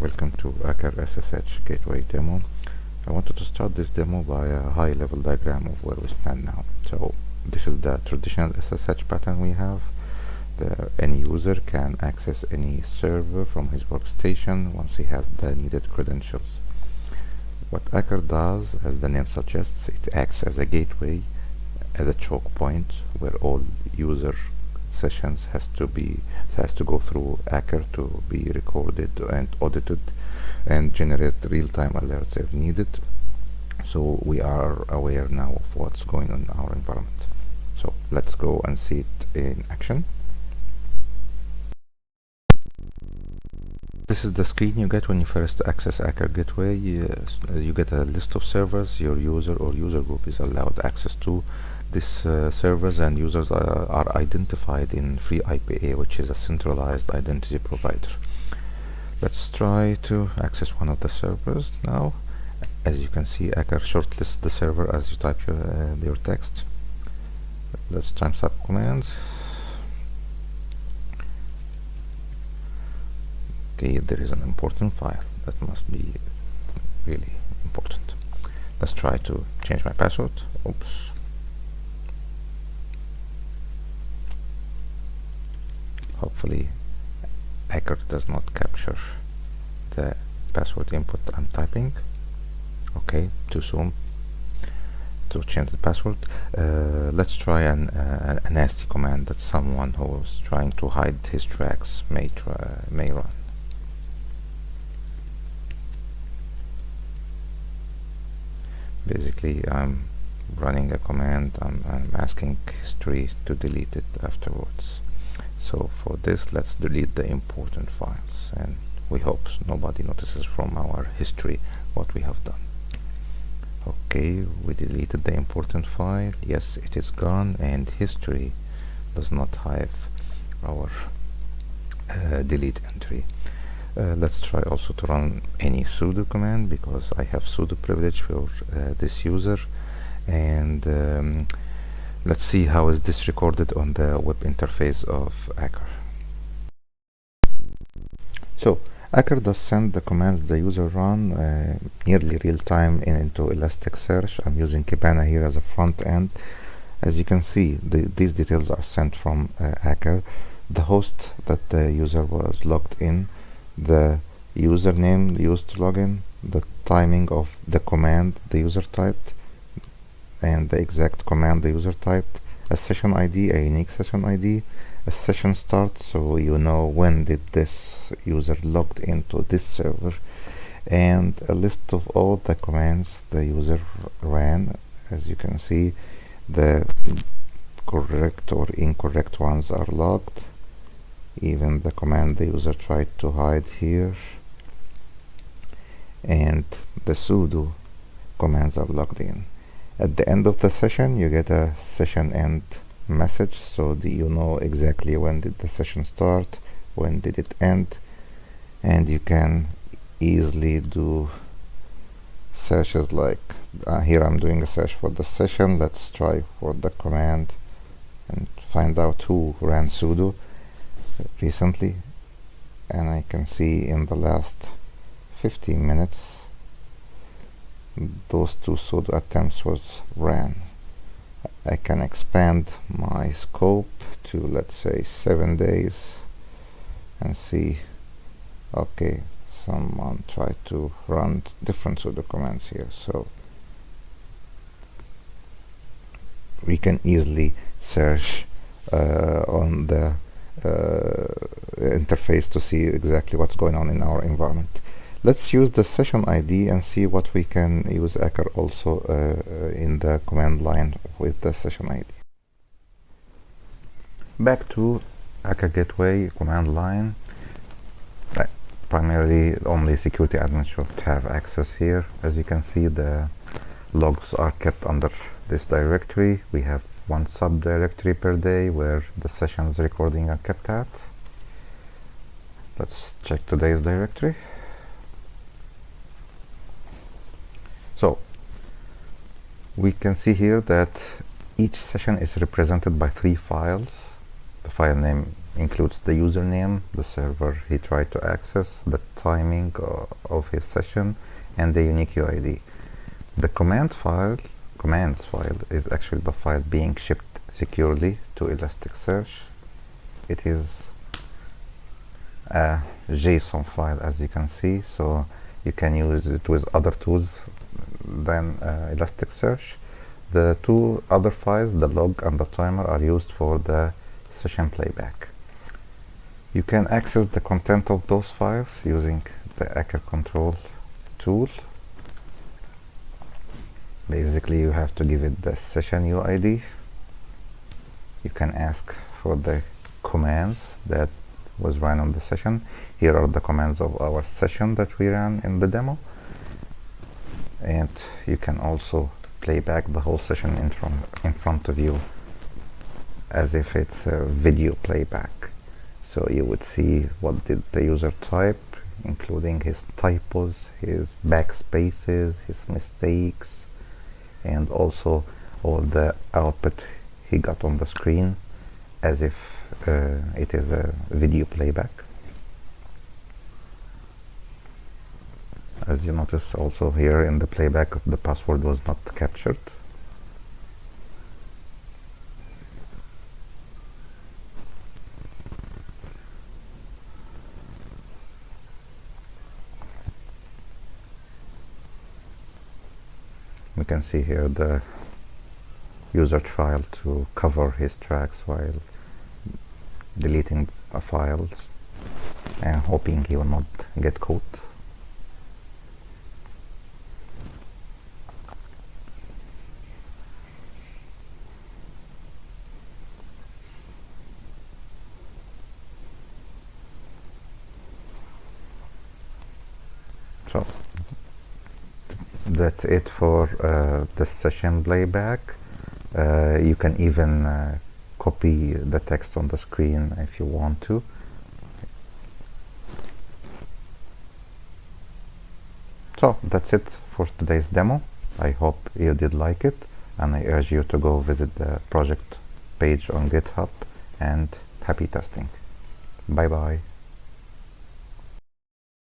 Welcome to Aker SSH Gateway demo. I wanted to start this demo by a high-level diagram of where we stand now. So this is the traditional SSH pattern we have. Any user can access any server from his workstation once he has the needed credentials. What Aker does, as the name suggests, it acts as a gateway, as a choke point where all user sessions has to go through Aker to be recorded and audited and generate real-time alerts if needed. So we are aware now of what's going on in our environment. So let's go and see it in action. This is the screen you get when you first access Aker Gateway. You get a list of servers your user or user group is allowed access to. These servers and users are identified in FreeIPA, which is a centralized identity provider. Let's try to access one of the servers now. As you can see, Aker shortlists the server as you type your text. Let's time sub commands. Okay, there is an important file that must be really important. Let's try to change my password. Oops. Hopefully Aker does not capture the password input I'm typing. Okay, too soon to change the password. Let's try a nasty command that someone who is trying to hide his tracks may run. Basically, I'm running a command. I'm asking history to delete it afterwards. So for this, let's delete the important files, and we hope nobody notices from our history what we have done. Okay, we deleted the important file. Yes, it is gone, and history does not have our delete entry. Let's try also to run any sudo command, because I have sudo privilege for this user, and let's see how is this recorded on the web interface of Aker. So Aker does send the commands the user run nearly real time into Elasticsearch. I'm using Kibana here as a front end. As you can see, these details are sent from Aker, the host that the user was logged in, the username used to log in, the timing of the command the user typed, and the exact command the user typed, a session ID, a unique session ID, a session start, so you know when did this user logged into this server, and a list of all the commands the user ran. As you can see, the correct or incorrect ones are logged, even the command the user tried to hide here, and the sudo commands are logged in. At the end of the session, you get a session end message, so you know exactly when did the session start, when did it end, and you can easily do searches like here I'm doing a search for the session. Let's try for the command and find out who ran sudo recently, and I can see in the last 15 minutes those two sudo attempts was ran. I can expand my scope to, let's say, 7 days and see, okay, someone tried to run different sudo commands here, so we can easily search on the interface to see exactly what's going on in our environment. Let's use the session ID and see what we can use Aker also in the command line with the session ID. Back to Aker Gateway command line. Primarily only security admins should have access here. As you can see, the logs are kept under this directory. We have one subdirectory per day where the sessions recording are kept at. Let's check today's directory. So we can see here that each session is represented by 3 files. The file name includes the username, the server he tried to access, the timing of his session, and the unique UID. The commands file is actually the file being shipped securely to Elasticsearch. It is a JSON file, as you can see, so you can use it with other tools than Elasticsearch. The two other files, the log and the timer, are used for the session playback. You can access the content of those files using the Aker control tool. Basically, you have to give it the session UID. You can ask for the commands that was run on the session. Here are the commands of our session that we ran in the demo. And you can also play back the whole session in front of you as if it's a video playback. So you would see what did the user type, including his typos, his backspaces, his mistakes, and also all the output he got on the screen as if it is a video playback. As you notice also here in the playback, the password was not captured. We can see here the user trial to cover his tracks while deleting a file and hoping he will not get caught. So that's it for the session playback. You can even copy the text on the screen if you want to. So that's it for today's demo. I hope you did like it, and I urge you to go visit the project page on GitHub, and happy testing. Bye bye.